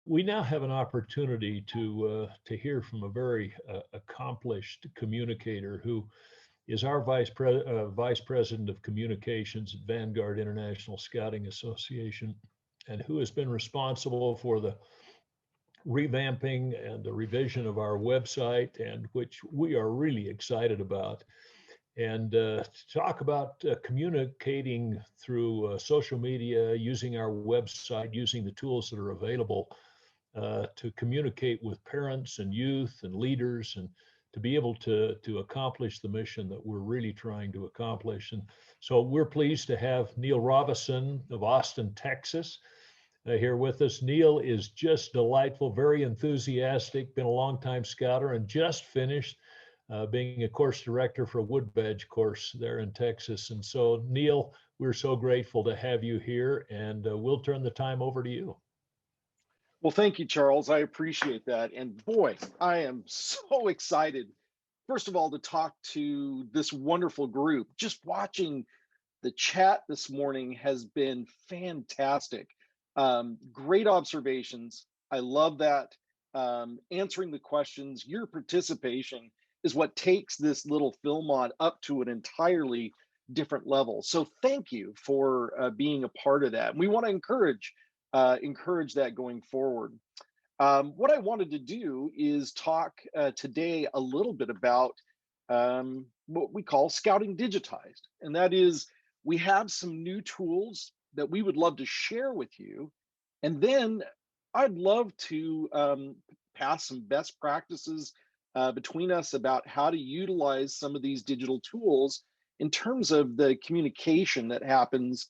We now have an opportunity to hear from a very accomplished communicator who is our vice president of communications at Vanguard International Scouting Association, and who has been responsible for the revamping and the revision of our website, and which we are really excited about. And to talk about communicating through social media, using our website, using the tools that are available to communicate with parents and youth and leaders, and to be able to accomplish the mission that we're really trying to accomplish. And so we're pleased to have Neil Robison of Austin, Texas, here with us. Neil is just delightful, very enthusiastic, been a longtime scouter, and just finished being a course director for a wood badge course there in Texas. And so, Neil, we're so grateful to have you here, and we'll turn the time over to you. Well, thank you, Charles. I appreciate that. And boy, I am so excited, first of all, to talk to this wonderful group. Just watching the chat this morning has been fantastic. Great observations. I love that. Answering the questions, your participation is what takes this little Philmont up to an entirely different level. So thank you for being a part of that. And we want to encourage that going forward. What I wanted to do is talk today a little bit about what we call Scouting Digitized. And that is, we have some new tools that we would love to share with you. And then I'd love to pass some best practices between us about how to utilize some of these digital tools in terms of the communication that happens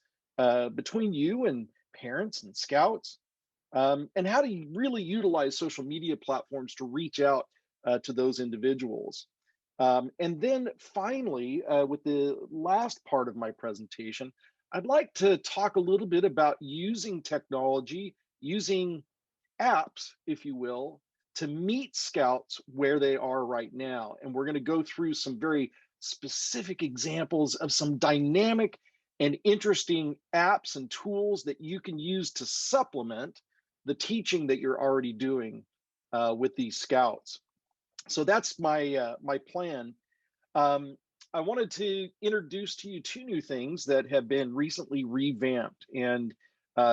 between you and parents and scouts, and how to really utilize social media platforms to reach out to those individuals. And then finally, with the last part of my presentation, I'd like to talk a little bit about using technology, using apps, if you will, to meet scouts where they are right now. And we're going to go through some very specific examples of some dynamic and interesting apps and tools that you can use to supplement the teaching that you're already doing with these scouts. So that's my my plan. I wanted to introduce to you two new things that have been recently revamped, and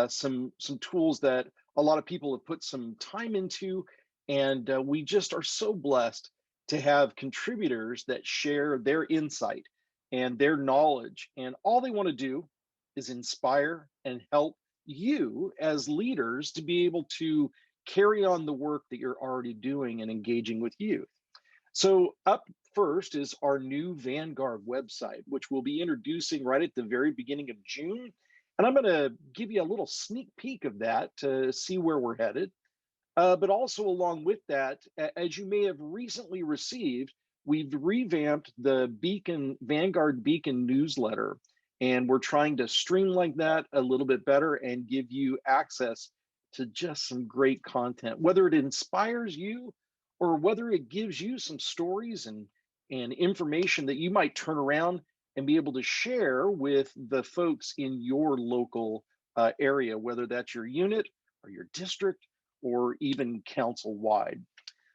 some tools that a lot of people have put some time into, and we just are so blessed to have contributors that share their insight and their knowledge, and all they want to do is inspire and help you as leaders to be able to carry on the work that you're already doing and engaging with youth. So up first is our new Vanguard website, which we'll be introducing right at the very beginning of June. And I'm going to give you a little sneak peek of that to see where we're headed. But also along with that, as you may have recently received, we've revamped the Vanguard Beacon newsletter, and we're trying to streamline that a little bit better and give you access to just some great content, whether it inspires you or whether it gives you some stories and information that you might turn around and be able to share with the folks in your local area, whether that's your unit or your district or even council-wide.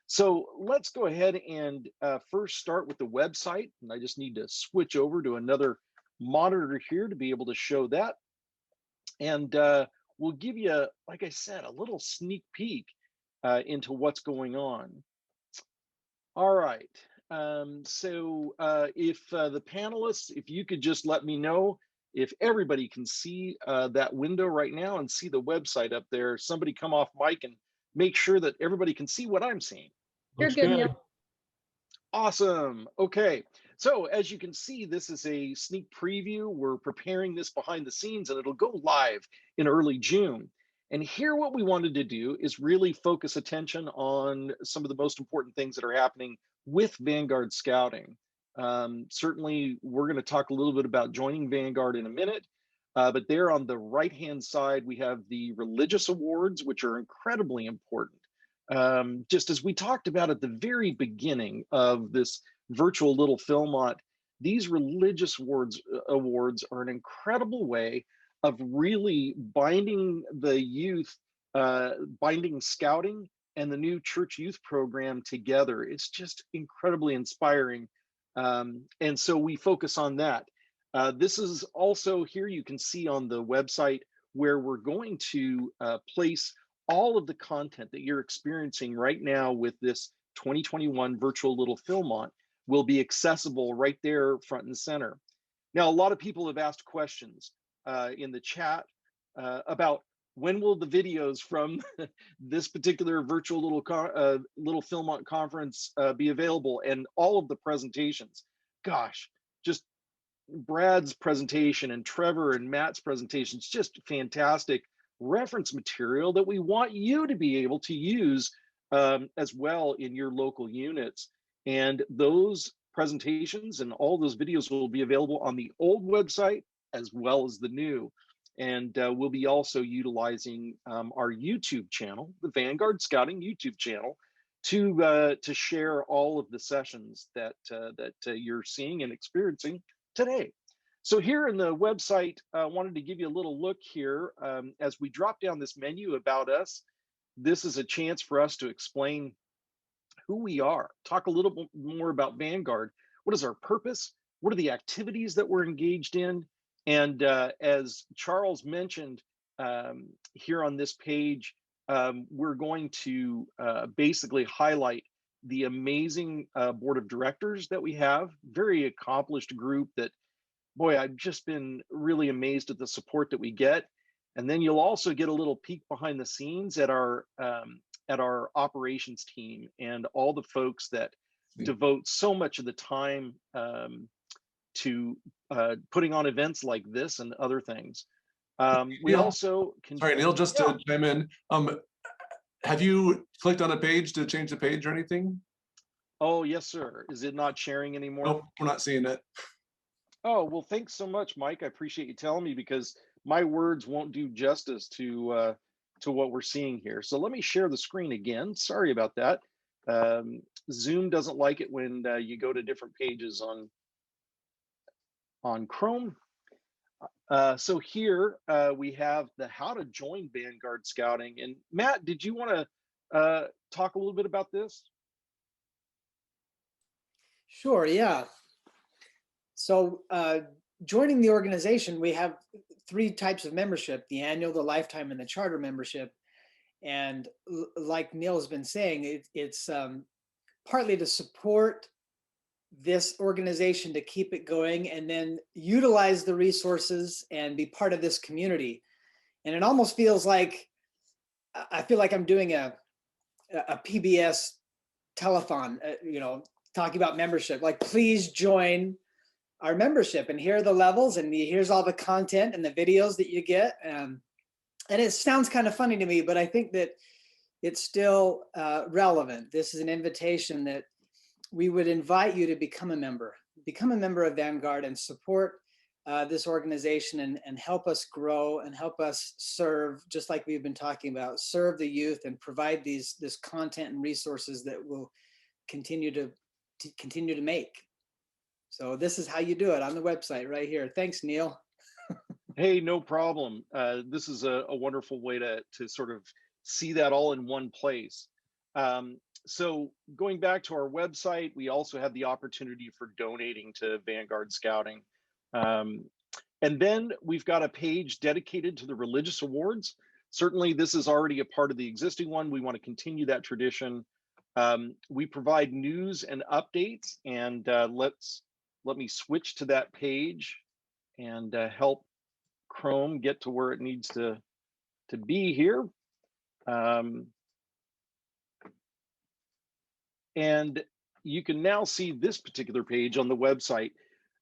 So let's go ahead and first start with the website. And I just need to switch over to another monitor here to be able to show that. And we'll give you, like I said, a little sneak peek into what's going on. All right. So if the panelists, if you could just let me know if everybody can see that window right now and see the website up there. Somebody come off mic and make sure that everybody can see what I'm seeing. You're good, Neil. Awesome. Okay. So as you can see, this is a sneak preview. We're preparing this behind the scenes, and it'll go live in early June. And here what we wanted to do is really focus attention on some of the most important things that are happening with Vanguard Scouting. Certainly, we're going to talk a little bit about joining Vanguard in a minute, but there on the right-hand side, we have the religious awards, which are incredibly important. Just as we talked about at the very beginning of this virtual little Philmont, these religious awards are an incredible way of really binding the youth binding scouting and the new church youth program together. It's just incredibly inspiring. And so we focus on that. This is also here you can see on the website where we're going to place all of the content that you're experiencing right now with this 2021 virtual Little Philmont will be accessible right there front and center. Now, a lot of people have asked questions in the chat about when will the videos from this particular virtual Little Philmont conference be available, and all of the presentations. Gosh, just Brad's presentation and Trevor and Matt's presentations, just fantastic reference material that we want you to be able to use as well in your local units. And those presentations and all those videos will be available on the old website as well as the new. And we'll be also utilizing our YouTube channel, the Vanguard Scouting YouTube channel, to share all of the sessions that you're seeing and experiencing today. So here in the website, I wanted to give you a little look here. As we drop down this menu about us, this is a chance for us to explain who we are, talk a little bit more about Vanguard. What is our purpose? What are the activities that we're engaged in? And as Charles mentioned here on this page, we're going to basically highlight the amazing board of directors that we have, very accomplished group that, boy, I've just been really amazed at the support that we get. And then you'll also get a little peek behind the scenes at our operations team and all the folks that devote so much of the time to putting on events like this and other things. We also can. Sorry, Neil, just to chime in. Have you clicked on a page to change the page or anything? Oh, yes, sir. Is it not sharing anymore? Nope, we're not seeing it. Oh, well, thanks so much, Mike. I appreciate you telling me, because my words won't do justice to what we're seeing here. So let me share the screen again. Sorry about that. Zoom doesn't like it when you go to different pages on Chrome. So here we have the how to join Vanguard Scouting. And Matt, did you want to talk a little bit about this? Sure, yeah. So joining the organization, we have 3 types of membership: the annual, the lifetime, and the charter membership. And like Neil has been saying, it's partly to support this organization, to keep it going, and then utilize the resources and be part of this community. And it almost feels like, I feel like I'm doing a PBS telethon, talking about membership. Like, please join our membership, and here are the levels, and here's all the content and the videos that you get. And it sounds kind of funny to me, but I think that it's still relevant. This is an invitation that we would invite you to become a member of Vanguard, and support this organization and help us grow and help us serve, just like we've been talking about, serve the youth and provide this content and resources that will continue to make. So this is how you do it on the website right here. Thanks, Neil. Hey, no problem. This is a wonderful way to sort of see that all in one place. So going back to our website, we also have the opportunity for donating to Vanguard Scouting. And then we've got a page dedicated to the religious awards. Certainly this is already a part of the existing one. We want to continue that tradition. We provide news and updates, and let me switch to that page and help Chrome get to where it needs to be here. And you can now see this particular page on the website.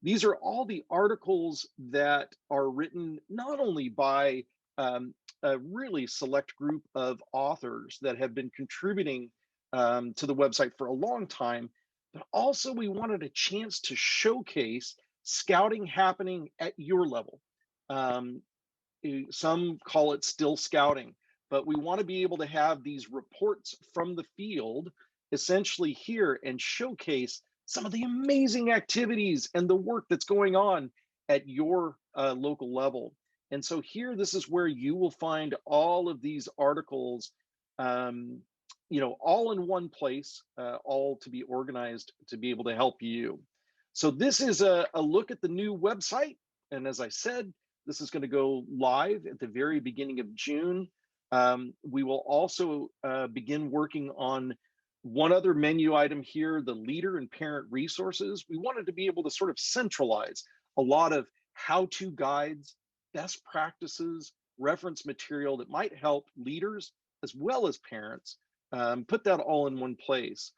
These are all the articles that are written not only by a really select group of authors that have been contributing to the website for a long time, but also we wanted a chance to showcase scouting happening at your level. Some call it still scouting, but we want to be able to have these reports from the field essentially here and showcase some of the amazing activities and the work that's going on at your local level. And so here, this is where you will find all of these articles, all in one place, all to be organized to be able to help you. So this is a look at the new website. And as I said, this is going to go live at the very beginning of June. We will also begin working on one other menu item here, the leader and parent resources. We wanted to be able to sort of centralize a lot of how-to guides, best practices, reference material that might help leaders as well as parents, put that all in one place.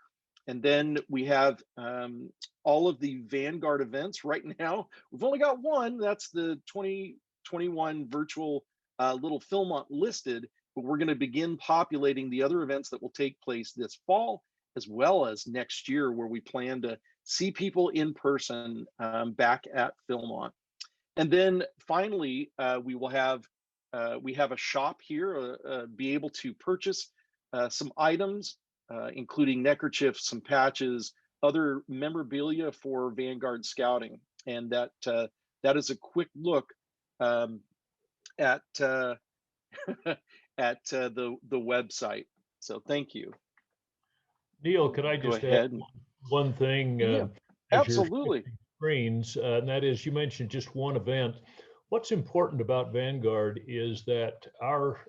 And then we have all of the Vanguard events right now. We've only got one, that's the 2021 virtual little Philmont listed, but we're going to begin populating the other events that will take place this fall, as well as next year, where we plan to see people in person back at Philmont. And then finally, we have a shop here, be able to purchase some items, including neckerchiefs, some patches, other memorabilia for Vanguard Scouting. And that is a quick look at at the website. So thank you. Neil, could I Go just ahead. add one thing? Yeah, As you're absolutely. shifting screens, and that is, you mentioned just one event. What's important about Vanguard is that our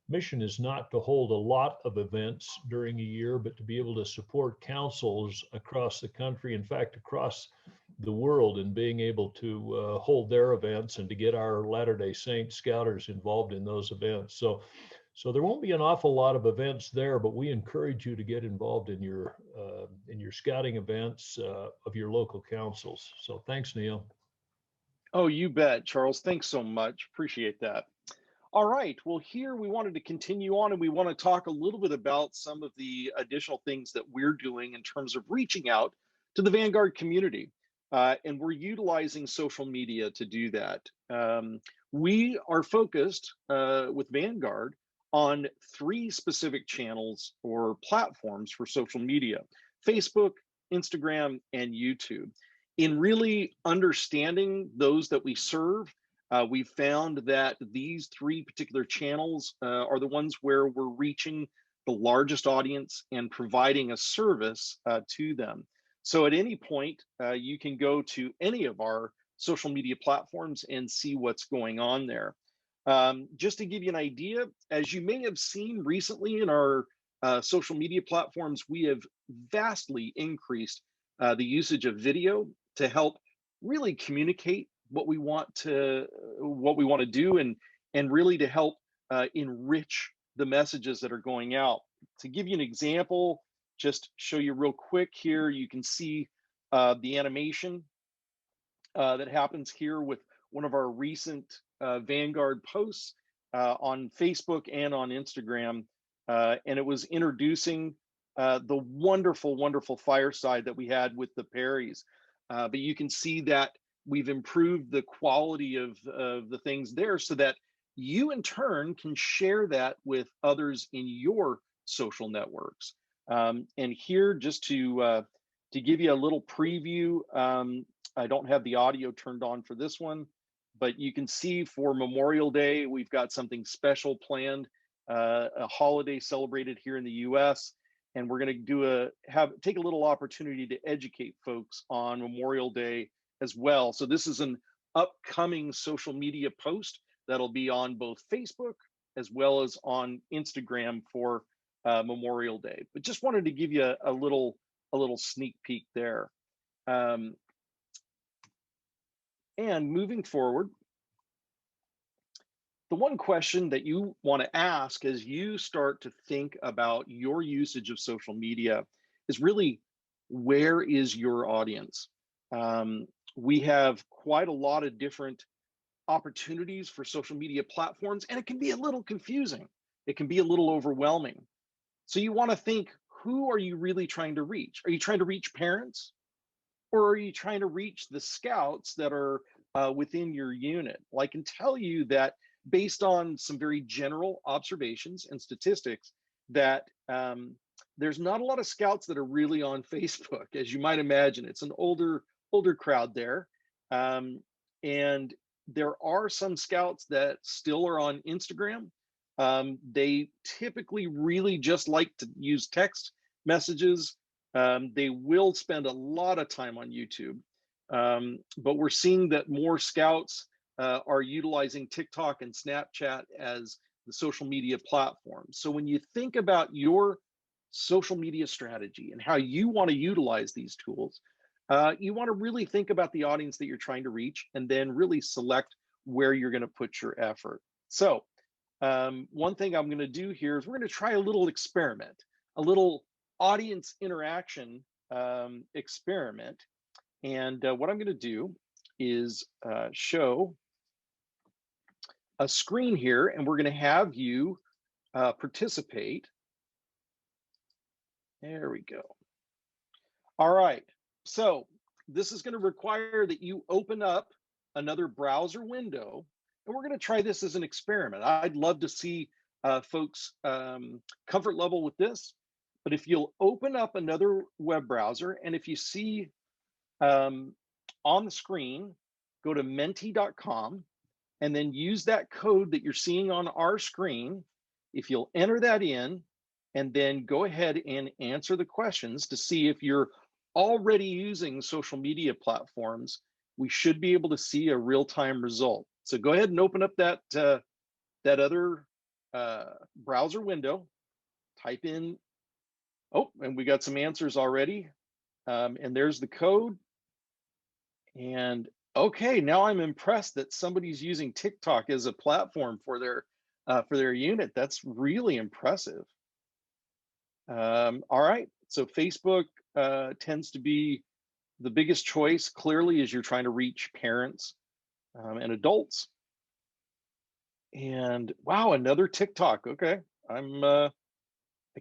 mission is not to hold a lot of events during a year, but to be able to support councils across the country, in fact, across the world, in being able to hold their events and to get our Latter-day Saint Scouters involved in those events. So there won't be an awful lot of events there, but we encourage you to get involved in your scouting events of your local councils. So thanks, Neil. Oh, you bet, Charles. Thanks so much. Appreciate that. All right. Well, here we wanted to continue on, and we want to talk a little bit about some of the additional things that we're doing in terms of reaching out to the Vanguard community. And we're utilizing social media to do that. We are focused with Vanguard on 3 specific channels or platforms for social media: Facebook, Instagram, and YouTube. In really understanding those that we serve, we found that these 3 particular channels are the ones where we're reaching the largest audience and providing a service to them. So at any point, you can go to any of our social media platforms and see what's going on there. Just to give you an idea, as you may have seen recently in our social media platforms, we have vastly increased the usage of video to help really communicate what we want to do, and really to help enrich the messages that are going out. To give you an example, just show you real quick here, you can see the animation that happens here with one of our recent Vanguard posts on Facebook and on Instagram, and it was introducing the wonderful, wonderful fireside that we had with the Perrys. But you can see that we've improved the quality of the things there, so that you in turn can share that with others in your social networks. And here, just to give you a little preview, I don't have the audio turned on for this one, but you can see for Memorial Day, we've got something special planned, a holiday celebrated here in the US. And we're going to take a little opportunity to educate folks on Memorial Day as well. So this is an upcoming social media post that'll be on both Facebook as well as on Instagram for Memorial Day. But just wanted to give you a little sneak peek there. And moving forward, the one question that you want to ask as you start to think about your usage of social media is really, where is your audience? We have quite a lot of different opportunities for social media platforms, and it can be a little confusing. It can be a little overwhelming. So you want to think, who are you really trying to reach? Are you trying to reach parents? Or are you trying to reach the scouts that are within your unit? Well, I can tell you that based on some very general observations and statistics, that there's not a lot of scouts that are really on Facebook. As you might imagine, it's an older crowd there. And There are some scouts that still are on Instagram. They typically really just like to use text messages. They will spend a lot of time on YouTube. But we're seeing that more scouts are utilizing TikTok and Snapchat as the social media platforms. So when you think about your social media strategy and how you want to utilize these tools, you want to really think about the audience that you're trying to reach and then really select where you're going to put your effort. So one thing I'm going to do here is we're going to try a little experiment, a little audience interaction experiment. And what I'm going to do is show a screen here, and we're going to have you participate. There we go. All right. So this is going to require that you open up another browser window, and we're going to try this as an experiment. I'd love to see folks' comfort level with this. But if you'll open up another web browser, and if you see on the screen, go to menti.com, and then use that code that you're seeing on our screen. If you'll enter that in, and then go ahead and answer the questions to see if you're already using social media platforms, we should be able to see a real-time result. So go ahead and open up that other browser window, type in, oh, and we got some answers already. And there's the code. And okay, now I'm impressed that somebody's using TikTok as a platform for their unit. That's really impressive. All right, so Facebook tends to be the biggest choice, clearly, as you're trying to reach parents and adults. And wow, another TikTok. Okay, I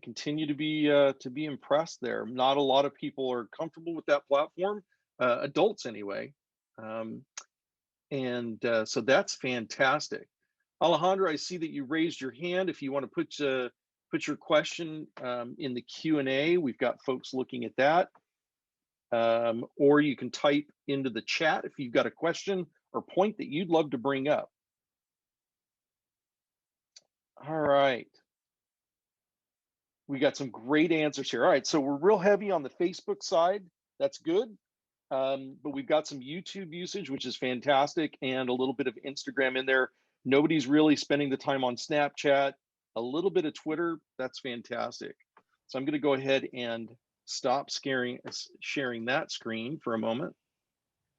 continue to be impressed there. Not a lot of people are comfortable with that platform, adults anyway. So that's fantastic. Alejandro, I see that you raised your hand. If you want to put your question in the Q&A, we've got folks looking at that. Or you can type into the chat if you've got a question or point that you'd love to bring up. All right. We got some great answers here. All right, so we're real heavy on the Facebook side. That's good. But we've got some YouTube usage, which is fantastic, and a little bit of Instagram in there. Nobody's really spending the time on Snapchat. A little bit of Twitter. That's fantastic. So I'm going to go ahead and stop sharing that screen for a moment.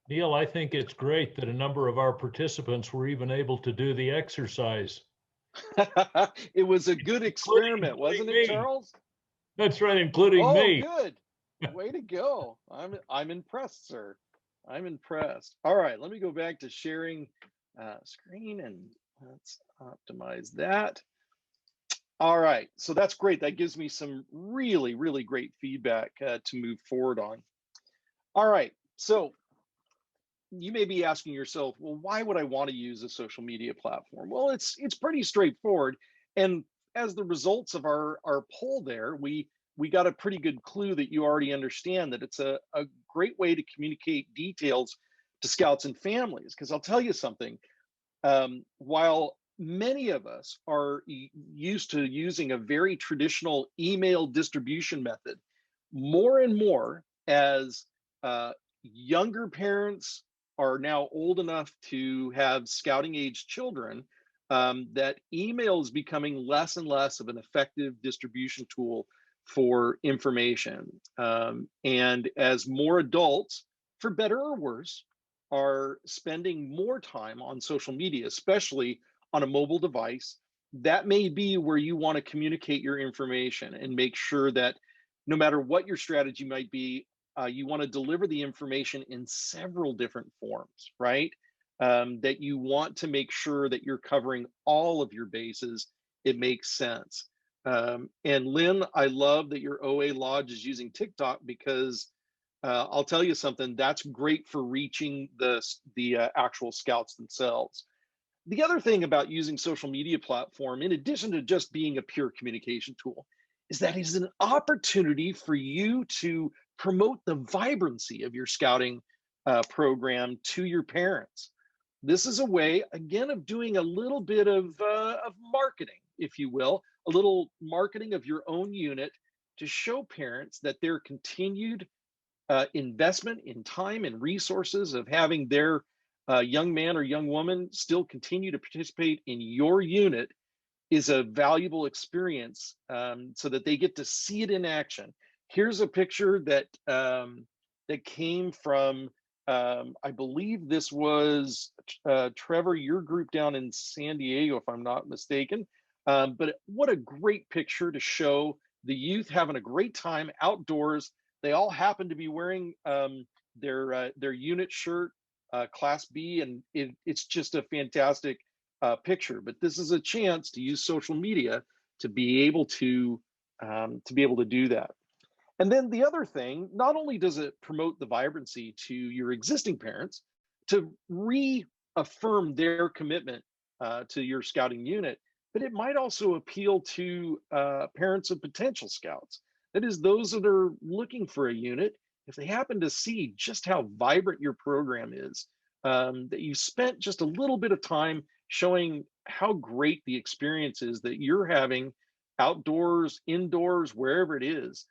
Neil, I think it's great that a number of our participants were even able to do the exercise. It was a good experiment, wasn't it, Charles? That's right, including me. Oh, good. Way to go. I'm impressed, sir. I'm impressed. All right, let me go back to sharing screen, and let's optimize that. All right, so that's great. That gives me some really, really great feedback to move forward on. All right, so you may be asking yourself, well, why would I want to use a social media platform? Well, it's pretty straightforward. And as the results of our poll there, we got a pretty good clue that you already understand that it's a great way to communicate details to scouts and families. Because I'll tell you something, while many of us are used to using a very traditional email distribution method, more and more as younger parents are now old enough to have scouting age children, that email is becoming less and less of an effective distribution tool for information. And as more adults, for better or worse, are spending more time on social media, especially on a mobile device, that may be where you want to communicate your information and make sure that no matter what your strategy might be, you want to deliver the information in several different forms, right? That you want to make sure that you're covering all of your bases. It makes sense. And Lynn, I love that your OA Lodge is using TikTok, because I'll tell you something, that's great for reaching the actual scouts themselves. The other thing about using social media platform, in addition to just being a pure communication tool, is that it's an opportunity for you to promote the vibrancy of your scouting program to your parents. This is a way, again, of doing a little bit of marketing, if you will, a little marketing of your own unit to show parents that their continued investment in time and resources of having their young man or young woman still continue to participate in your unit is a valuable experience, so that they get to see it in action. Here's a picture that that came from, I believe this was Trevor, your group down in San Diego, if I'm not mistaken. But what a great picture to show the youth having a great time outdoors. They all happen to be wearing their unit shirt, Class B, and it's just a fantastic picture. But this is a chance to use social media to be able to do that. And then the other thing, not only does it promote the vibrancy to your existing parents to reaffirm their commitment to your scouting unit, but it might also appeal to parents of potential scouts. That is, those that are looking for a unit, if they happen to see just how vibrant your program is, that you spent just a little bit of time showing how great the experience is that you're having outdoors, indoors, wherever it is.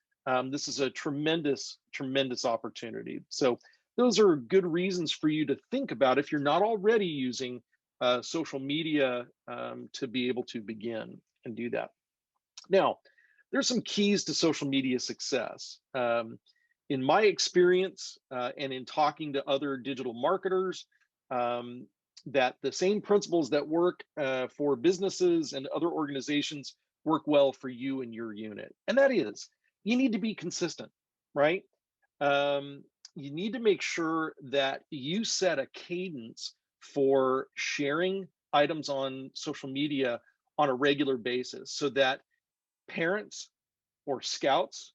This is a tremendous, tremendous opportunity. So those are good reasons for you to think about if you're not already using social media to be able to begin and do that. Now, there's some keys to social media success. In my experience and in talking to other digital marketers, that the same principles that work for businesses and other organizations work well for you and your unit. And that is, you need to be consistent, right? You need to make sure that you set a cadence for sharing items on social media on a regular basis so that parents or scouts,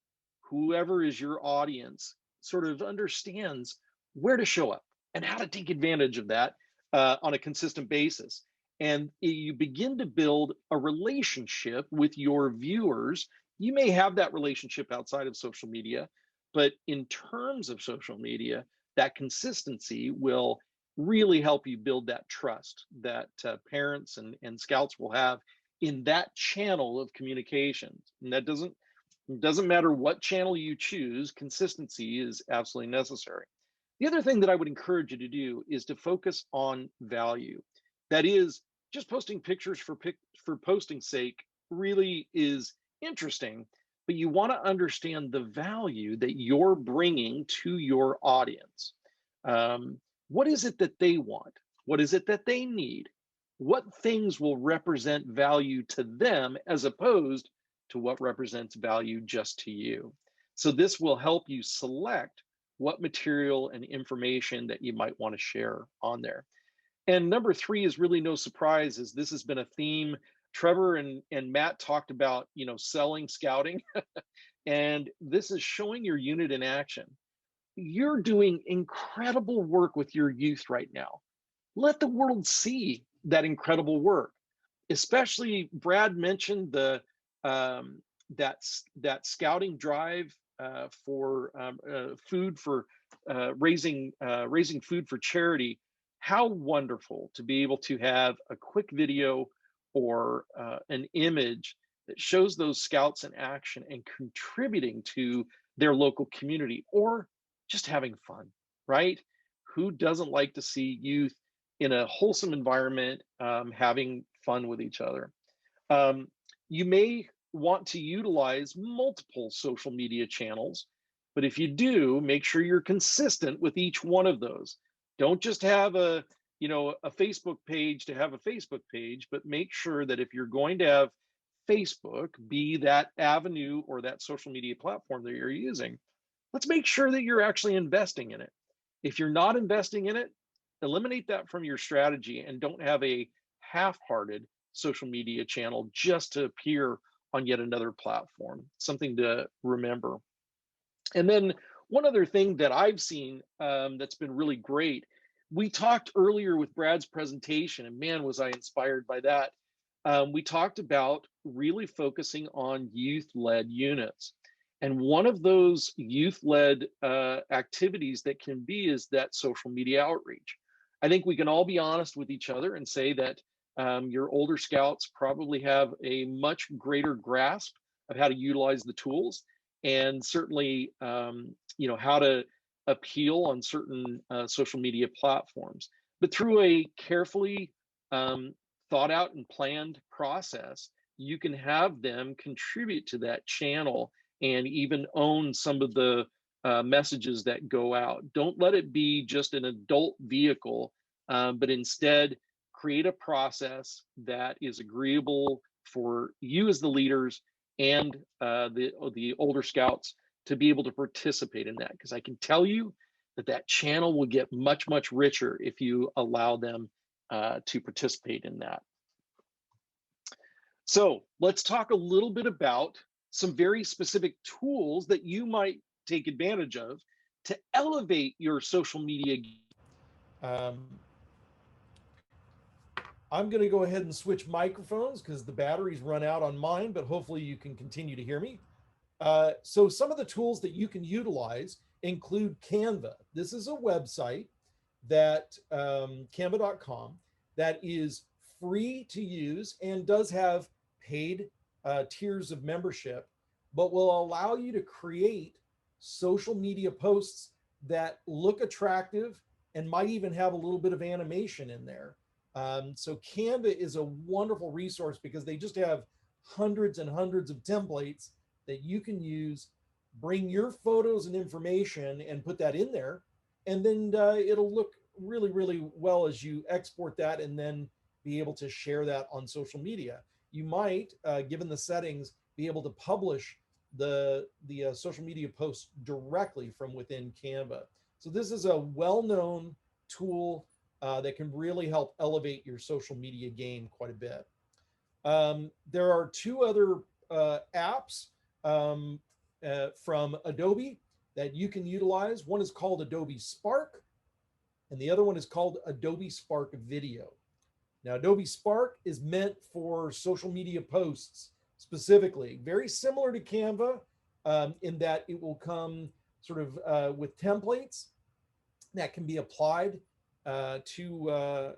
whoever is your audience, sort of understands where to show up and how to take advantage of that on a consistent basis. And you begin to build a relationship with your viewers. You may have that relationship outside of social media, but in terms of social media, that consistency will really help you build that trust that parents and scouts will have in that channel of communications. And that doesn't matter what channel you choose, consistency is absolutely necessary. The other thing that I would encourage you to do is to focus on value. That is, just posting pictures for posting's sake really is interesting, but you want to understand the value that you're bringing to your audience. What is it that they want? What is it that they need? What things will represent value to them as opposed to what represents value just to you? So this will help you select what material and information that you might want to share on there. And number 3 is really no surprise, as this has been a theme. Trevor and Matt talked about, selling scouting, and this is showing your unit in action. You're doing incredible work with your youth right now. Let the world see that incredible work. Especially, Brad mentioned the that scouting drive for food for raising food for charity. How wonderful to be able to have a quick video or an image that shows those scouts in action and contributing to their local community, or just having fun, right? Who doesn't like to see youth in a wholesome environment having fun with each other? You may want to utilize multiple social media channels, but if you do, make sure you're consistent with each one of those. Don't just have a Facebook page to have a Facebook page, but make sure that if you're going to have Facebook be that avenue or that social media platform that you're using, let's make sure that you're actually investing in it. If you're not investing in it, eliminate that from your strategy and don't have a half-hearted social media channel just to appear on yet another platform. Something to remember. And then one other thing that I've seen that's been really great, we talked earlier with Brad's presentation, and man, was I inspired by that. We talked about really focusing on youth-led units. And one of those youth-led activities that can be is that social media outreach. I think we can all be honest with each other and say that your older scouts probably have a much greater grasp of how to utilize the tools, and certainly how to appeal on certain social media platforms. But through a carefully thought out and planned process, you can have them contribute to that channel and even own some of the messages that go out. Don't let it be just an adult vehicle, but instead create a process that is agreeable for you as the leaders and the older scouts to be able to participate in that. Because I can tell you that that channel will get much, much richer if you allow them to participate in that. So let's talk a little bit about some very specific tools that you might take advantage of to elevate your social media. I'm going to go ahead and switch microphones because the batteries run out on mine, but hopefully you can continue to hear me. So some of the tools that you can utilize include Canva. This is a website that canva.com that is free to use and does have paid tiers of membership, but will allow you to create social media posts that look attractive and might even have a little bit of animation in there. So Canva is a wonderful resource because they just have hundreds and hundreds of templates that you can use, bring your photos and information and put that in there. And then it'll look really, really well as you export that and then be able to share that on social media. You might, given the settings, be able to publish the social media posts directly from within Canva. So this is a well-known tool that can really help elevate your social media game quite a bit. There are two other apps from Adobe that you can utilize. One is called Adobe Spark, and the other one is called Adobe Spark Video. Now, Adobe Spark is meant for social media posts specifically, very similar to Canva in that it will come sort of with templates that can be applied to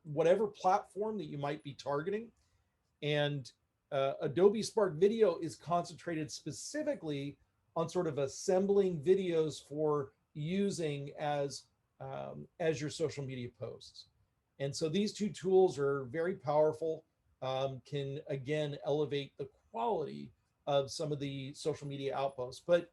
whatever platform that you might be targeting. And Adobe Spark Video is concentrated specifically on sort of assembling videos for using as your social media posts. And so these two tools are very powerful, can again elevate the quality of some of the social media outposts. But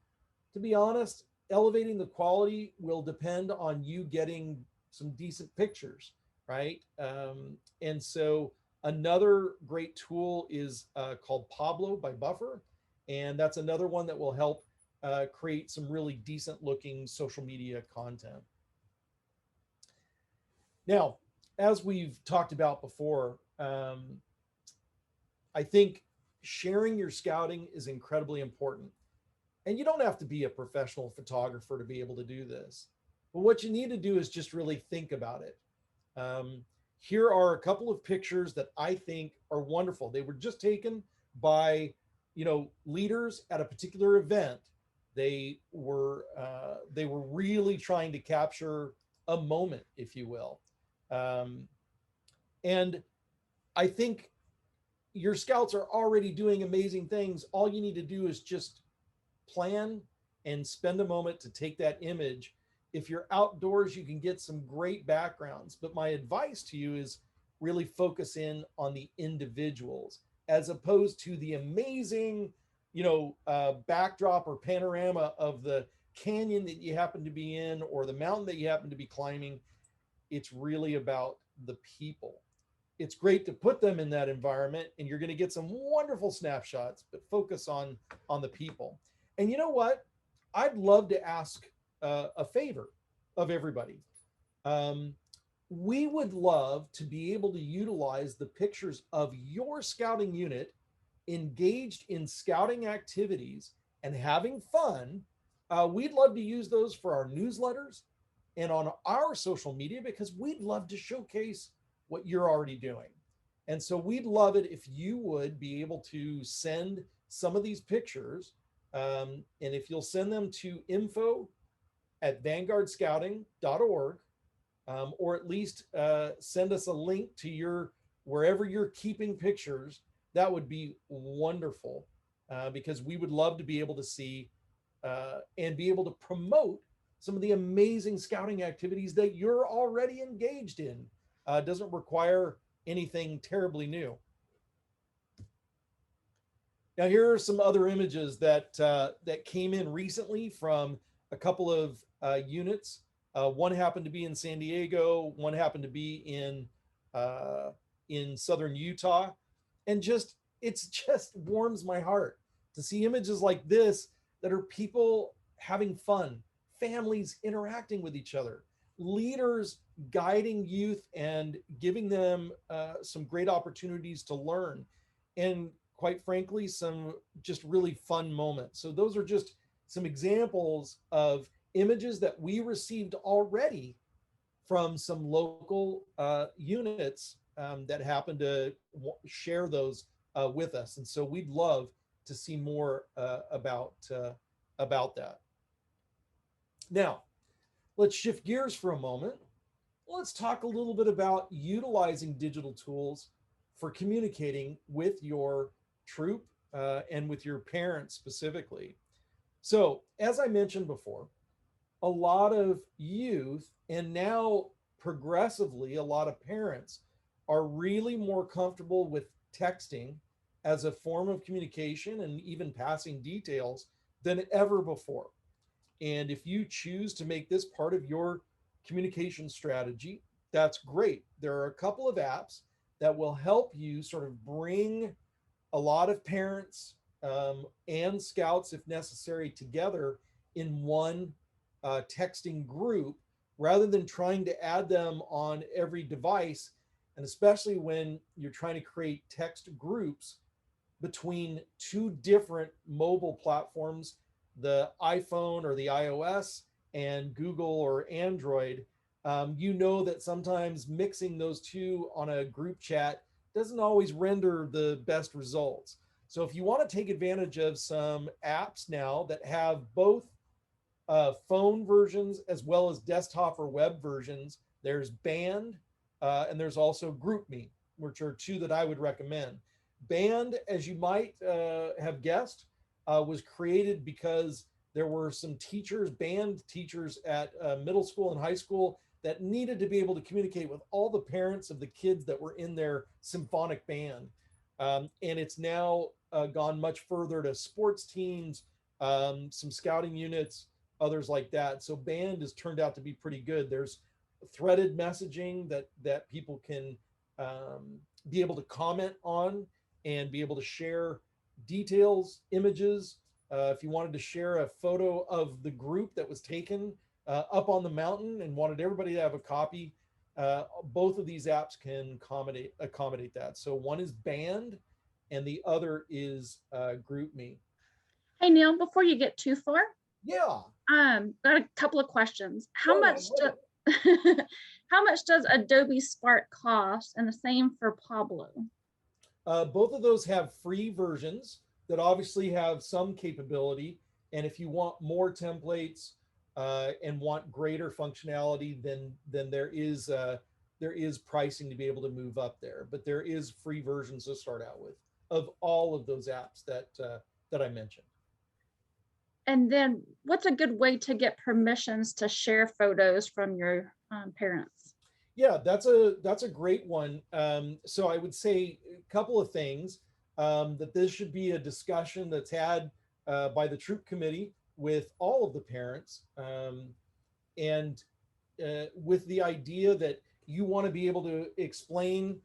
to be honest, elevating the quality will depend on you getting some decent pictures, right? And so another great tool is called Pablo by Buffer. And that's another one that will help create some really decent looking social media content. Now, as we've talked about before, I think sharing your scouting is incredibly important. And you don't have to be a professional photographer to be able to do this. But what you need to do is just really think about it. Here are a couple of pictures that I think are wonderful. They were just taken by, leaders at a particular event. They were really trying to capture a moment, if you will. And I think your scouts are already doing amazing things. All you need to do is just plan and spend a moment to take that image. If you're outdoors, you can get some great backgrounds, but my advice to you is really focus in on the individuals as opposed to the amazing, backdrop or panorama of the canyon that you happen to be in or the mountain that you happen to be climbing. It's really about the people. It's great to put them in that environment and you're going to get some wonderful snapshots, but focus on the people. And you know what? I'd love to ask a favor of everybody. We would love to be able to utilize the pictures of your scouting unit engaged in scouting activities and having fun. We'd love to use those for our newsletters and on our social media because we'd love to showcase what you're already doing. And so we'd love it if you would be able to send some of these pictures. And if you'll send them to info@vanguardscouting.org, or at least send us a link to your wherever you're keeping pictures. That would be wonderful, because we would love to be able to see and be able to promote some of the amazing scouting activities that you're already engaged in. Doesn't require anything terribly new. Now, here are some other images that that came in recently from a couple of units. One happened to be in San Diego. One happened to be in southern Utah, and just it's just warms my heart to see images like this that are people having fun, families interacting with each other, leaders guiding youth and giving them some great opportunities to learn, and quite frankly, some just really fun moments. So those are just some examples of images that we received already from some local units that happen to share those with us. And so we'd love to see more about that. Now, let's shift gears for a moment. Let's talk a little bit about utilizing digital tools for communicating with your troop and with your parents specifically. So, as I mentioned before, a lot of youth and now progressively a lot of parents are really more comfortable with texting as a form of communication and even passing details than ever before. And if you choose to make this part of your communication strategy, that's great. There are a couple of apps that will help you sort of bring a lot of parents and scouts, if necessary, together in one texting group rather than trying to add them on every device. And especially when you're trying to create text groups between two different mobile platforms, the iPhone or the iOS and Google or Android, you know that sometimes mixing those two on a group chat doesn't always render the best results. So if you want to take advantage of some apps now that have both phone versions as well as desktop or web versions, there's Band and there's also GroupMe, which are two that I would recommend. Band, as you might have guessed, was created because there were some teachers, band teachers at middle school and high school that needed to be able to communicate with all the parents of the kids that were in their symphonic band. And it's now gone much further to sports teams, some scouting units, others like that. So Band has turned out to be pretty good. There's threaded messaging that people can be able to comment on and be able to share details, images. If you wanted to share a photo of the group that was taken up on the mountain and wanted everybody to have a copy, both of these apps can accommodate that. So one is Band and the other is GroupMe. Hey Neil, before you get too far, Yeah. Got a couple of questions. How much does Adobe Spark cost, and the same for Pablo? Both of those have free versions that obviously have some capability. And if you want more templates and want greater functionality, then there is pricing to be able to move up there. But there is free versions to start out with of all of those apps that I mentioned. And then what's a good way to get permissions to share photos from your parents? Yeah, that's a great one. So I would say a couple of things, that this should be a discussion that's had by the troop committee with all of the parents, and with the idea that you want to be able to explain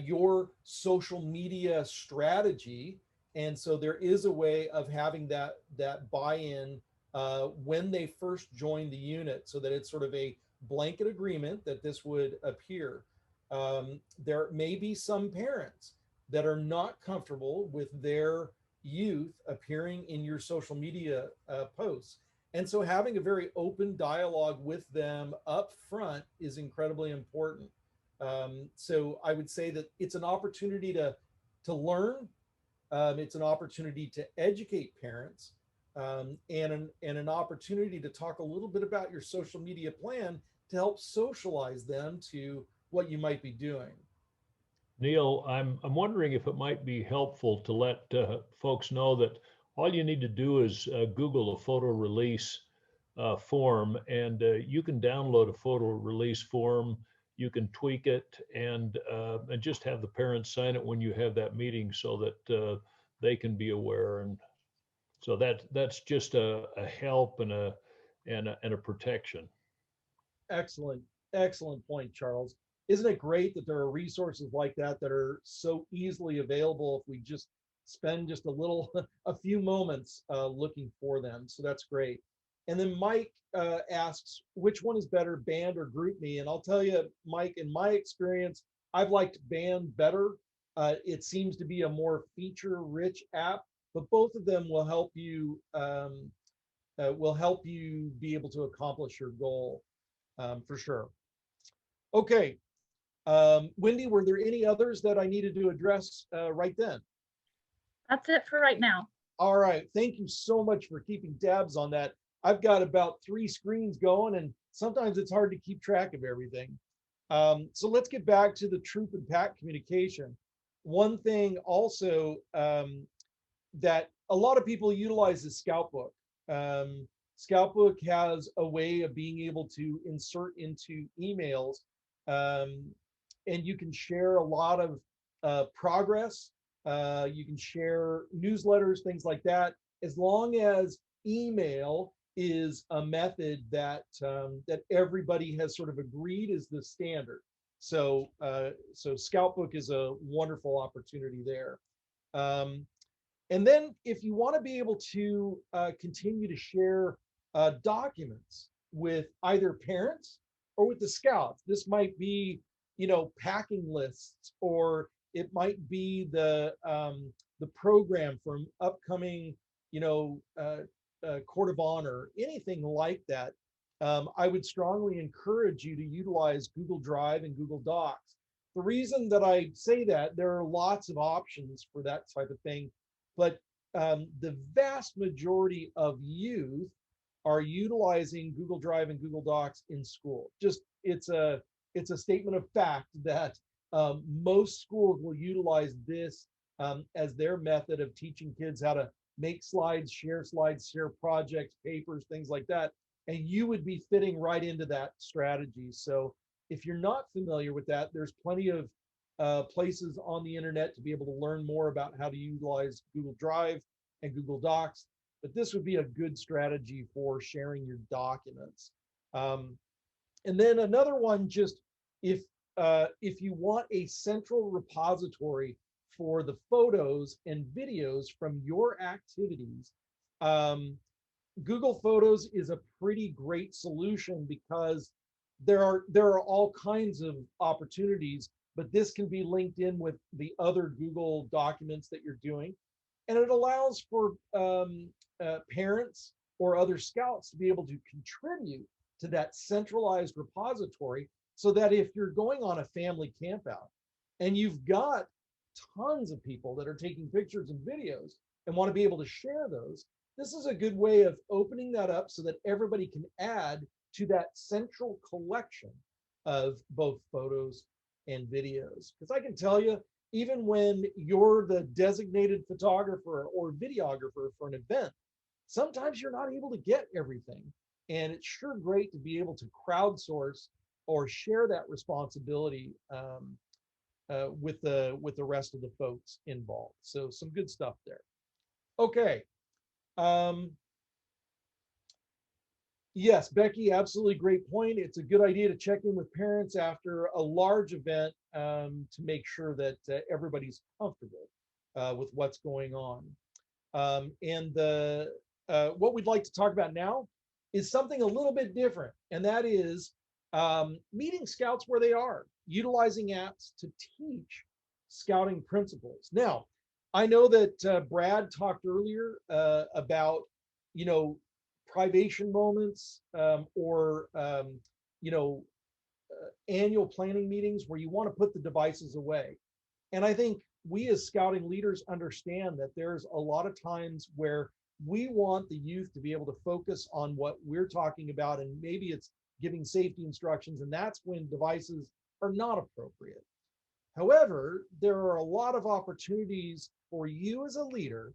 your social media strategy. And so there is a way of having that buy-in when they first join the unit, so that it's sort of a blanket agreement that this would appear. There may be some parents that are not comfortable with their youth appearing in your social media posts. And so having a very open dialogue with them up front is incredibly important. So I would say that it's an opportunity to learn. It's an opportunity to educate parents, and an opportunity to talk a little bit about your social media plan to help socialize them to what you might be doing. Neil, I'm wondering if it might be helpful to let folks know that all you need to do is Google a photo release form, and you can download a photo release form. You can tweak it and just have the parents sign it when you have that meeting, so that they can be aware. And so that's just a help and a protection. Excellent, excellent point, Charles. Isn't it great that there are resources like that that are so easily available if we just spend just a little, a few moments looking for them? So that's great. And then Mike asks, which one is better, Band or GroupMe? And I'll tell you, Mike, in my experience, I've liked Band better. It seems to be a more feature-rich app, but both of them will help you be able to accomplish your goal. For sure. Okay, Wendy, were there any others that I needed to address right then? That's it for right now. All right, thank you so much for keeping tabs on that. I've got about 3 screens going, and sometimes it's hard to keep track of everything. So let's get back to the troop and pack communication. One thing also that a lot of people utilize is Scoutbook. Scoutbook has a way of being able to insert into emails, and you can share a lot of progress. You can share newsletters, things like that, as long as email is a method that that everybody has sort of agreed is the standard. So Scoutbook is a wonderful opportunity there. And then if you want to be able to continue to share documents with either parents or with the scouts, this might be, packing lists, or it might be the program from upcoming, court of honor, anything like that. I would strongly encourage you to utilize Google Drive and Google Docs. The reason that I say that, there are lots of options for that type of thing, but the vast majority of youth are utilizing Google Drive and Google Docs in school. Just it's a statement of fact that most schools will utilize this as their method of teaching kids how to make slides, share projects, papers, things like that. And you would be fitting right into that strategy. So if you're not familiar with that, there's plenty of places on the internet to be able to learn more about how to utilize Google Drive and Google Docs, but this would be a good strategy for sharing your documents. And then another one, just if you want a central repository for the photos and videos from your activities, Google Photos is a pretty great solution because there are all kinds of opportunities, but this can be linked in with the other Google documents that you're doing. And it allows for parents or other scouts to be able to contribute to that centralized repository, so that if you're going on a family campout and you've got tons of people that are taking pictures and videos and want to be able to share those, this is a good way of opening that up so that everybody can add to that central collection of both photos and videos. Because I can tell you, even when you're the designated photographer or videographer for an event, sometimes you're not able to get everything. And it's sure great to be able to crowdsource or share that responsibility with the rest of the folks involved. So some good stuff there. Okay. Yes, Becky, absolutely great point. It's a good idea to check in with parents after a large event to make sure that everybody's comfortable with what's going on. And what we'd like to talk about now is something a little bit different, and that is meeting scouts where they are, utilizing apps to teach scouting principles. Now, I know that Brad talked earlier about, privation moments or annual planning meetings where you want to put the devices away. And I think we as scouting leaders understand that there's a lot of times where we want the youth to be able to focus on what we're talking about, and maybe it's giving safety instructions, and that's when devices are not appropriate. However, there are a lot of opportunities for you as a leader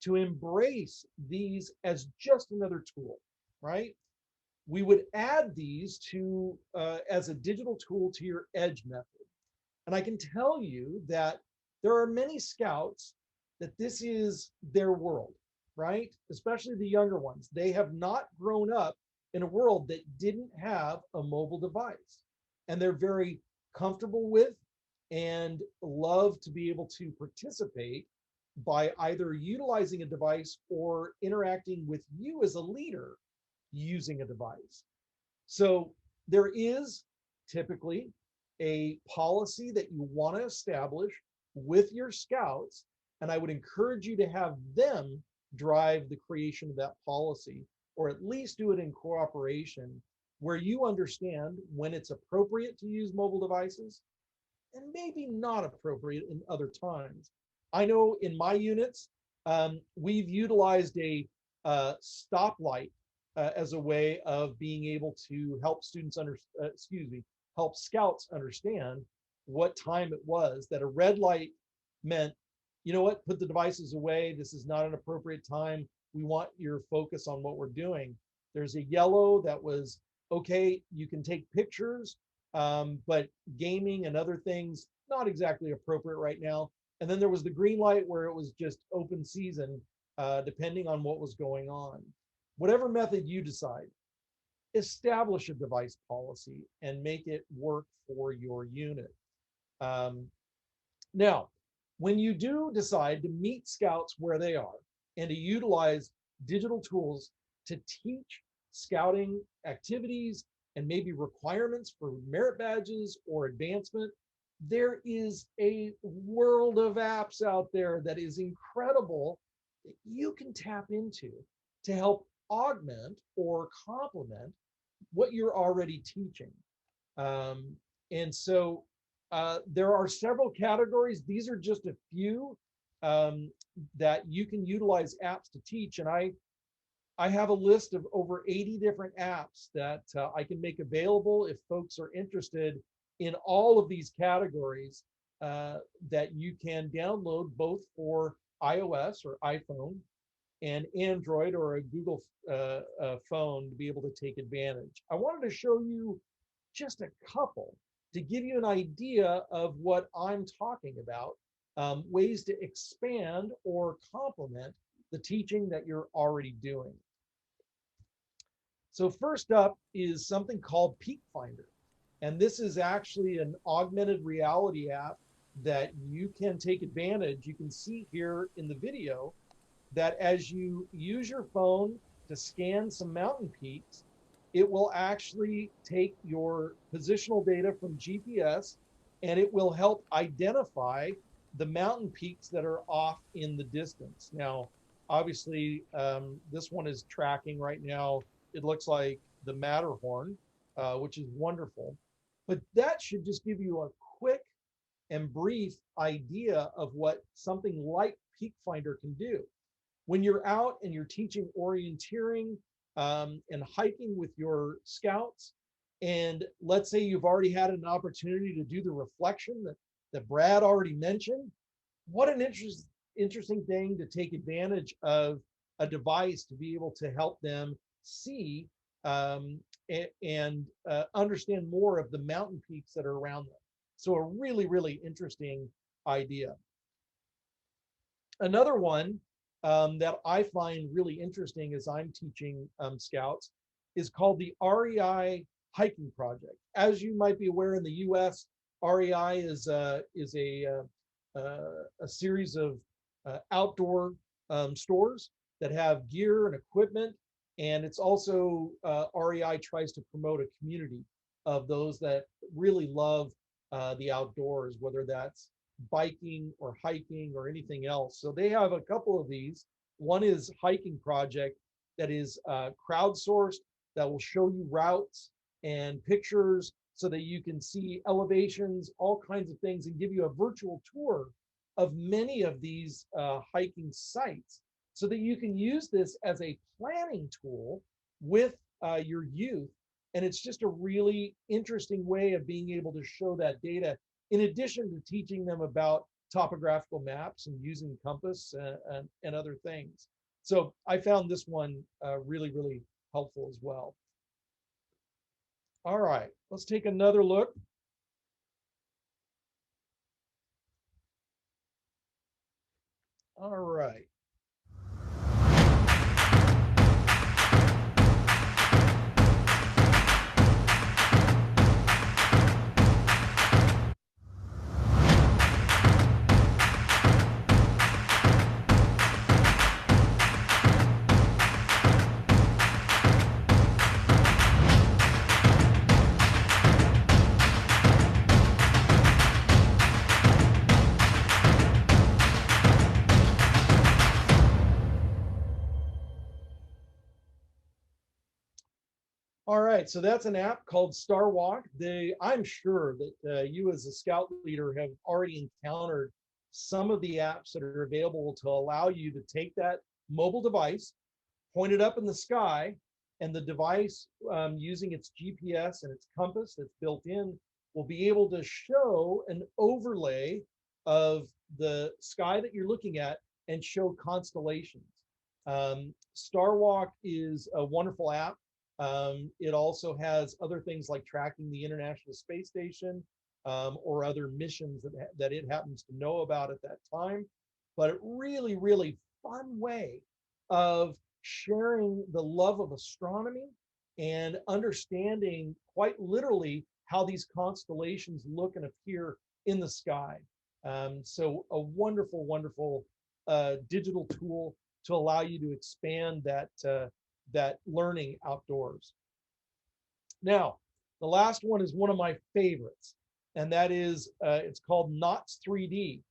to embrace these as just another tool, right? We would add these to as a digital tool to your EDGE method. And I can tell you that there are many scouts that this is their world, right? Especially the younger ones. They have not grown up in a world that didn't have a mobile device. And they're very comfortable with and love to be able to participate by either utilizing a device or interacting with you as a leader using a device. So there is typically a policy that you want to establish with your scouts, and I would encourage you to have them drive the creation of that policy, or at least do it in cooperation, where you understand when it's appropriate to use mobile devices and maybe not appropriate in other times. I know in my units, we've utilized a stoplight as a way of being able to help students help scouts understand what time it was. That a red light meant, you know what, put the devices away. This is not an appropriate time. We want your focus on what we're doing. There's a yellow that was, okay, you can take pictures, but gaming and other things, not exactly appropriate right now. And then there was the green light where it was just open season, depending on what was going on. Whatever method you decide, establish a device policy and make it work for your unit. Now, when you do decide to meet scouts where they are and to utilize digital tools to teach scouting activities and maybe requirements for merit badges or advancement, there is a world of apps out there that is incredible that you can tap into to help augment or complement what you're already teaching. And so there are several categories. These are just a few that you can utilize apps to teach. And I have a list of over 80 different apps that I can make available if folks are interested in all of these categories that you can download both for iOS or iPhone and Android or a Google phone to be able to take advantage. I wanted to show you just a couple to give you an idea of what I'm talking about, ways to expand or complement the teaching that you're already doing. So first up is something called Peak Finder. And this is actually an augmented reality app that you can take advantage. You can see here in the video that as you use your phone to scan some mountain peaks, it will actually take your positional data from GPS and it will help identify the mountain peaks that are off in the distance. Now, obviously, this one is tracking right now. It looks like the Matterhorn, which is wonderful. But that should just give you a quick and brief idea of what something like Peak Finder can do. When you're out and you're teaching orienteering and hiking with your scouts, and let's say you've already had an opportunity to do the reflection that Brad already mentioned, what an interesting thing to take advantage of a device to be able to help them see and understand more of the mountain peaks that are around them. So a really, really interesting idea. Another one that I find really interesting as I'm teaching scouts is called the REI Hiking Project. As you might be aware, in the U.S., REI is a series of outdoor stores that have gear and equipment, and it's also REI tries to promote a community of those that really love the outdoors, whether that's biking or hiking or anything else. So they have a couple of these. One is Hiking Project that is crowdsourced, that will show you routes and pictures so that you can see elevations, all kinds of things, and give you a virtual tour of many of these hiking sites so that you can use this as a planning tool with your youth And it's just a really interesting way of being able to show that data, in addition to teaching them about topographical maps and using compass and other things. So I found this one really, really helpful as well. All right, let's take another look. All right. All right, so that's an app called StarWalk. I'm sure that you as a scout leader have already encountered some of the apps that are available to allow you to take that mobile device, point it up in the sky, and the device using its GPS and its compass that's built in will be able to show an overlay of the sky that you're looking at and show constellations. StarWalk is a wonderful app. It also has other things like tracking the International Space Station or other missions that it happens to know about at that time. But a really, really fun way of sharing the love of astronomy and understanding quite literally how these constellations look and appear in the sky. So a wonderful, wonderful digital tool to allow you to expand that learning outdoors. Now, the last one is one of my favorites, and that is, it's called Knots 3D.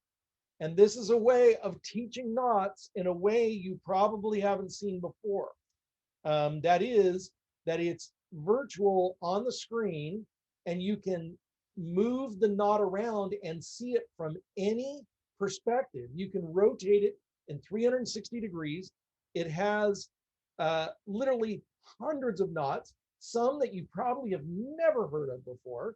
And this is a way of teaching knots in a way you probably haven't seen before. That is, that it's virtual on the screen, and you can move the knot around and see it from any perspective. You can rotate it in 360 degrees. It has literally hundreds of knots, some that you probably have never heard of before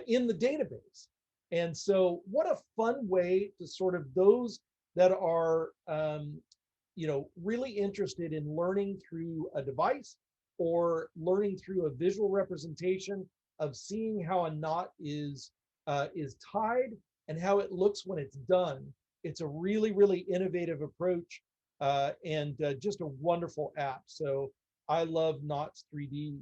in the database. And so what a fun way to sort of those that are, really interested in learning through a device or learning through a visual representation of seeing how a knot is tied and how it looks when it's done. It's a really, really innovative approach and just a wonderful app. So I love Knots 3D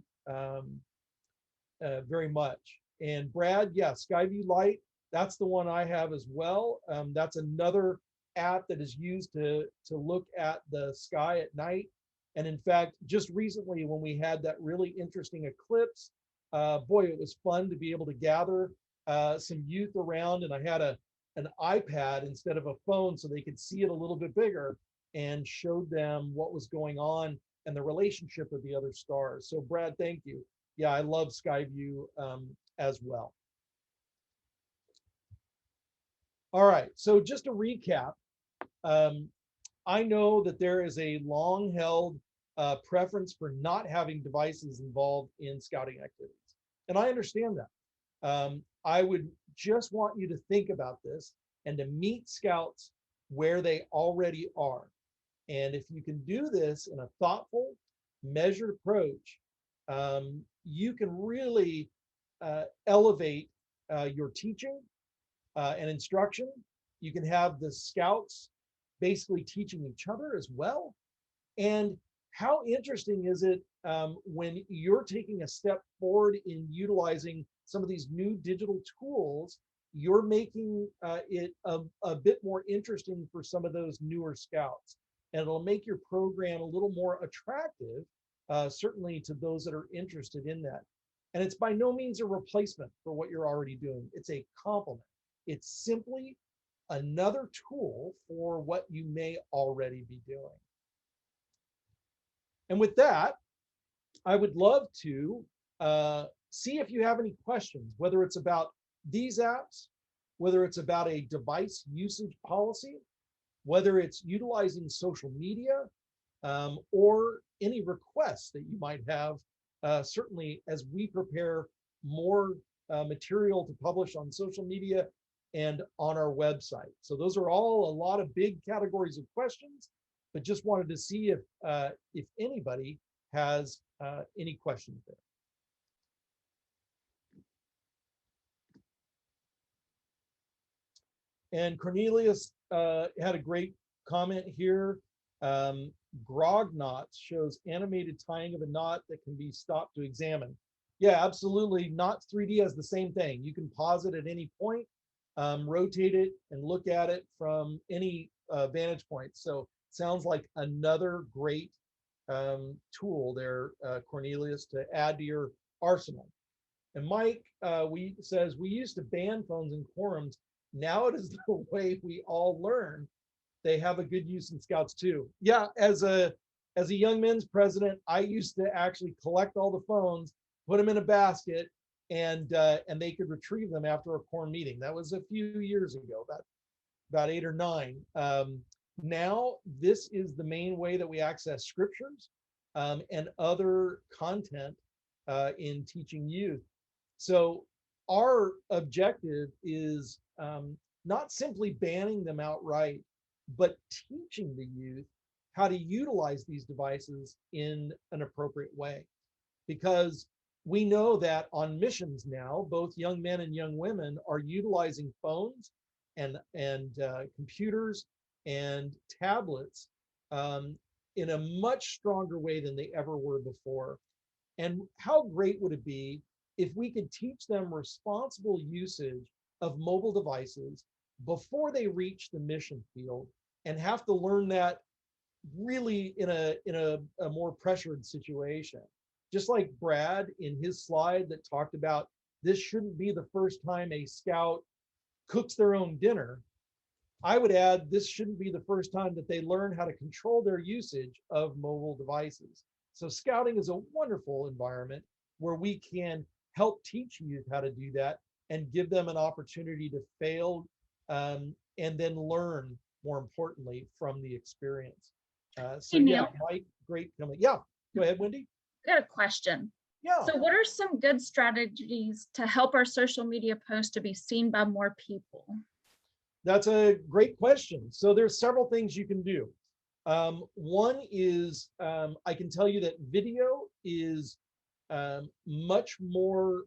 very much. And Brad, yeah, Skyview Light, that's the one I have as well. That's another app that is used to look at the sky at night. And in fact, just recently when we had that really interesting eclipse, boy, it was fun to be able to gather some youth around, and I had an iPad instead of a phone so they could see it a little bit bigger, and showed them what was going on and the relationship of the other stars. So Brad, thank you. Yeah, I love Skyview as well. All right, so just to recap, I know that there is a long-held preference for not having devices involved in scouting activities, and I understand that. I would just want you to think about this and to meet scouts where they already are. And if you can do this in a thoughtful, measured approach, you can really elevate your teaching and instruction. You can have the scouts basically teaching each other as well. And how interesting is it when you're taking a step forward in utilizing some of these new digital tools, you're making it a bit more interesting for some of those newer scouts. And it'll make your program a little more attractive, certainly to those that are interested in that. And it's by no means a replacement for what you're already doing. It's a complement. It's simply another tool for what you may already be doing. And with that, I would love to see if you have any questions, whether it's about these apps, whether it's about a device usage policy, whether it's utilizing social media, or any requests that you might have certainly as we prepare more material to publish on social media and on our website. So those are all a lot of big categories of questions, but just wanted to see if anybody has any questions there. And Cornelius had a great comment here. Grog knots shows animated tying of a knot that can be stopped to examine. Yeah, absolutely. Knots 3D has the same thing. You can pause it at any point, rotate it, and look at it from any vantage point. So sounds like another great tool there, Cornelius, to add to your arsenal. And Mike says, we used to ban phones in quorums. Now it is the way we all learn. They have a good use in Scouts too. Yeah, as a young men's president, I used to actually collect all the phones, put them in a basket, and they could retrieve them after a quorum meeting. That was a few years ago, about 8 or 9. Now this is the main way that we access scriptures and other content in teaching youth. So our objective is not simply banning them outright, but teaching the youth how to utilize these devices in an appropriate way. Because we know that on missions now, both young men and young women are utilizing phones and computers and tablets in a much stronger way than they ever were before. And how great would it be if we could teach them responsible usage of mobile devices before they reach the mission field and have to learn that really in a more pressured situation. Just like Brad in his slide that talked about this shouldn't be the first time a scout cooks their own dinner, I would add this shouldn't be the first time that they learn how to control their usage of mobile devices. So scouting is a wonderful environment where we can help teach youth how to do that and give them an opportunity to fail and then learn, more importantly, from the experience. So Hey, yeah, Neil. Mike, great comment. Yeah, go ahead, Wendy. I got a question. Yeah. So what are some good strategies to help our social media posts to be seen by more people? That's a great question. So there's several things you can do. One is I can tell you that video is much more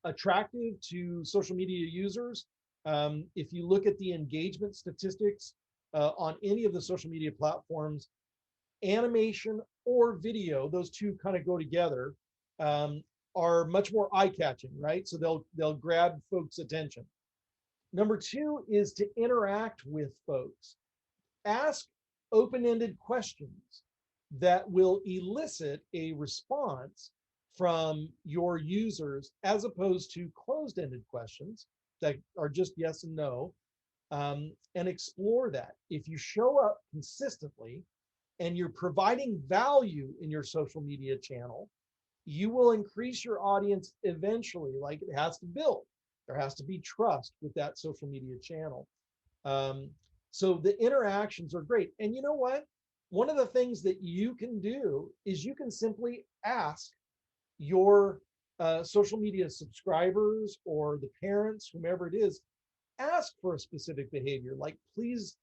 attractive to social media users. If you look at the engagement statistics on any of the social media platforms, animation or video, those two kind of go together, are much more eye-catching, right? So they'll grab folks' attention. Number 2 is to interact with folks. Ask open-ended questions that will elicit a response from your users as opposed to closed-ended questions that are just yes and no, and explore that. If you show up consistently and you're providing value in your social media channel, you will increase your audience eventually. Like, it has to build. There has to be trust with that social media channel. So the interactions are great. And you know what? One of the things that you can do is you can simply ask your social media subscribers or the parents, whomever it is, ask for a specific behavior. Like, please,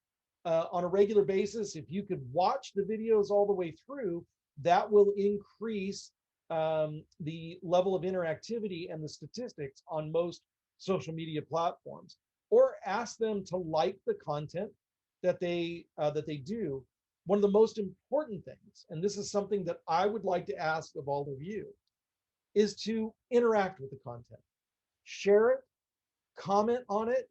on a regular basis, if you could watch the videos all the way through, that will increase the level of interactivity and the statistics on most social media platforms. Or ask them to like the content that they do. One of the most important things, and this is something that I would like to ask of all of you, is to interact with the content. Share it, comment on it,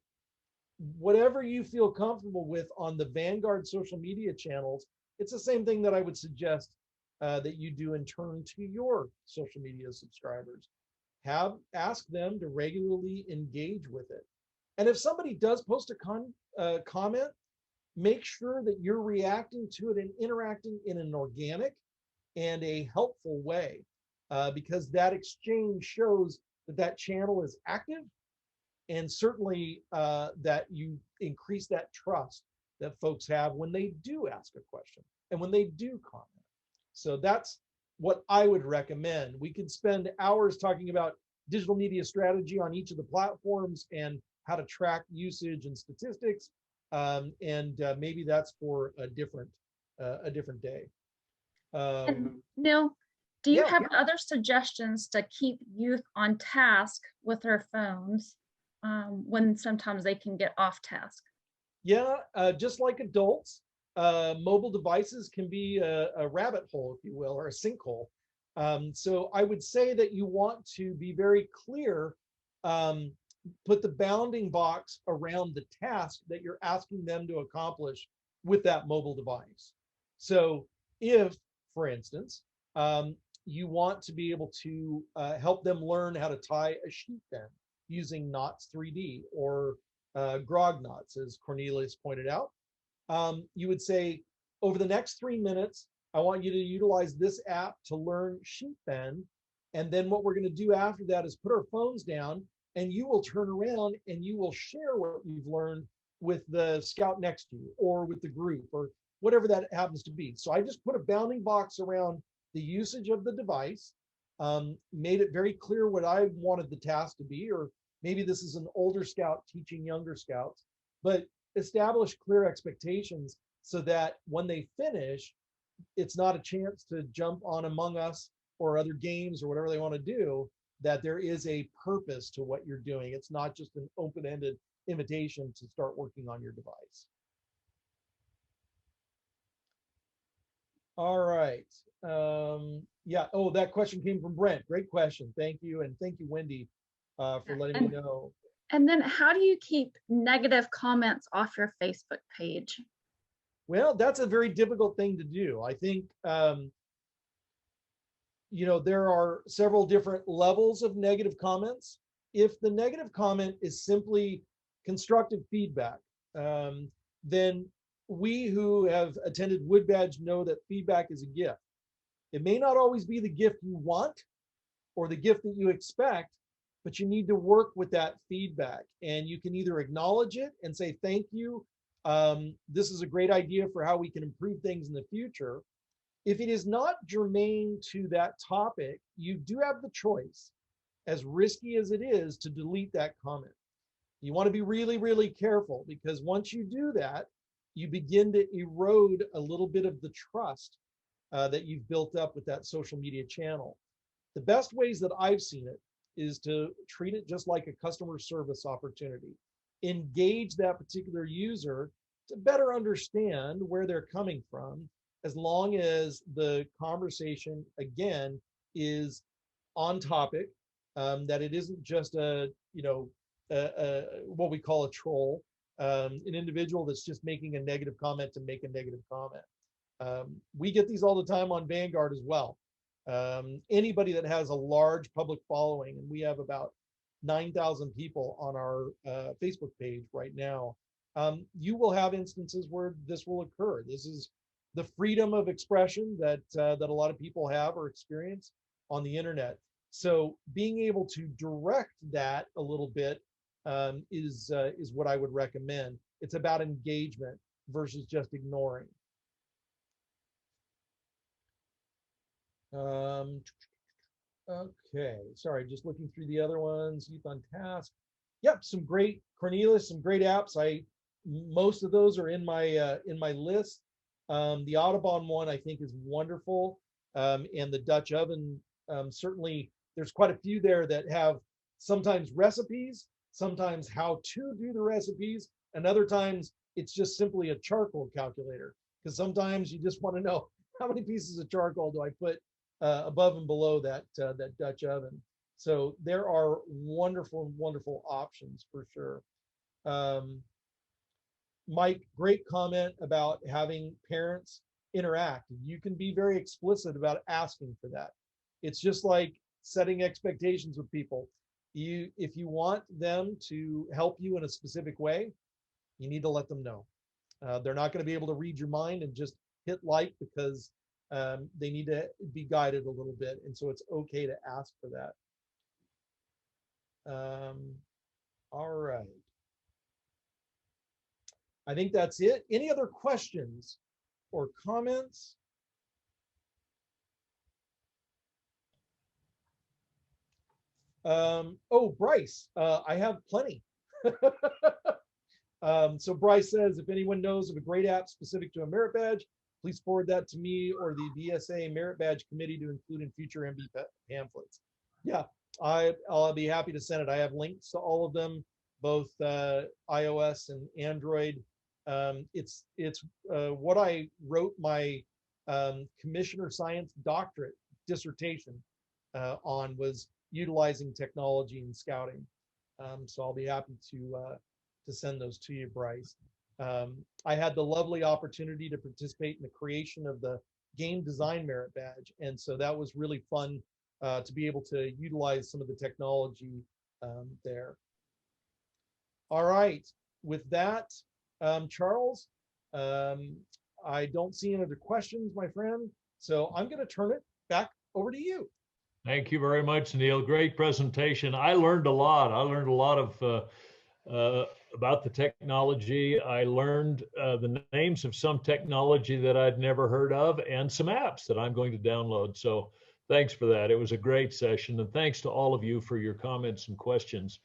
whatever you feel comfortable with on the Vanguard social media channels. It's the same thing that I would suggest that you do in turn to your social media subscribers. Ask them to regularly engage with it. And if somebody does post a comment, make sure that you're reacting to it and interacting in an organic and a helpful way, because that exchange shows that that channel is active, and certainly that you increase that trust that folks have when they do ask a question and when they do comment. So that's what I would recommend. We could spend hours talking about digital media strategy on each of the platforms and how to track usage and statistics. Maybe that's for a different day. And Neil, do you Yeah. have other suggestions to keep youth on task with their phones when sometimes they can get off task? Yeah, just like adults, mobile devices can be a rabbit hole, if you will, or a sinkhole. So I would say that you want to be very clear, put the bounding box around the task that you're asking them to accomplish with that mobile device. So if, for instance, you want to be able to help them learn how to tie a sheet bend using Knots 3D or grog knots, as Cornelius pointed out, you would say, over the next 3 minutes, I want you to utilize this app to learn sheet bend. And then what we're going to do after that is put our phones down, and you will turn around and you will share what you've learned with the scout next to you or with the group or whatever that happens to be. So I just put a bounding box around the usage of the device, made it very clear what I wanted the task to be, or maybe this is an older scout teaching younger scouts, but establish clear expectations so that when they finish, it's not a chance to jump on Among Us or other games or whatever they want to do, that there is a purpose to what you're doing. It's not just an open-ended invitation to start working on your device. All right. Yeah. Oh, that question came from Brent. Great question. Thank you. And thank you, Wendy, for letting me know. And then how do you keep negative comments off your Facebook page? Well, that's a very difficult thing to do. I think, there are several different levels of negative comments. If the negative comment is simply constructive feedback, then we who have attended Wood Badge know that feedback is a gift. It may not always be the gift you want or the gift that you expect, but you need to work with that feedback. And you can either acknowledge it and say, thank you. This is a great idea for how we can improve things in the future. If it is not germane to that topic, you do have the choice, as risky as it is, to delete that comment. You want to be really, really careful, because once you do that, you begin to erode a little bit of the trust that you've built up with that social media channel. The best ways that I've seen it is to treat it just like a customer service opportunity. Engage that particular user to better understand where they're coming from, as long as the conversation, again, is on topic, that it isn't just what we call a troll, an individual that's just making a negative comment to make a negative comment. We get these all the time on Vanguard as well. Anybody that has a large public following, and we have about 9,000 people on our Facebook page right now, you will have instances where this will occur. This is the freedom of expression that a lot of people have or experience on the internet. So being able to direct that a little bit is what I would recommend. It's about engagement versus just ignoring. Okay, sorry, just looking through the other ones. Youth on Task. Yep, some great, Cornelius, some great apps. Most of those are in my list. The Audubon one I think is wonderful, and the Dutch Oven, certainly there's quite a few there that have sometimes recipes, sometimes how to do the recipes, and other times it's just simply a charcoal calculator, because sometimes you just want to know how many pieces of charcoal do I put above and below that Dutch oven. So there are wonderful, wonderful options for sure. Mike, great comment about having parents interact. You can be very explicit about asking for that. It's just like setting expectations with people. If you want them to help you in a specific way, you need to let them know. They're not going to be able to read your mind and just hit like, because they need to be guided a little bit. And so it's okay to ask for that. All right. I think that's it. Any other questions or comments? Oh, Bryce, I have plenty. So Bryce says, if anyone knows of a great app specific to a merit badge, please forward that to me or the VSA Merit Badge Committee to include in future MB pamphlets. Yeah, I'll be happy to send it. I have links to all of them, both iOS and Android. It's what I wrote my Commissioner Science doctorate dissertation on, was utilizing technology in scouting. So I'll be happy to send those to you, Bryce. I had the lovely opportunity to participate in the creation of the Game Design Merit Badge, and so that was really fun to be able to utilize some of the technology there. All right, with that, Charles, I don't see any other questions, my friend, so I'm going to turn it back over to you. Thank you very much, Neil. Great presentation. I learned a lot. I learned a lot of about the technology. I learned the names of some technology that I'd never heard of and some apps that I'm going to download. So thanks for that. It was a great session. And thanks to all of you for your comments and questions.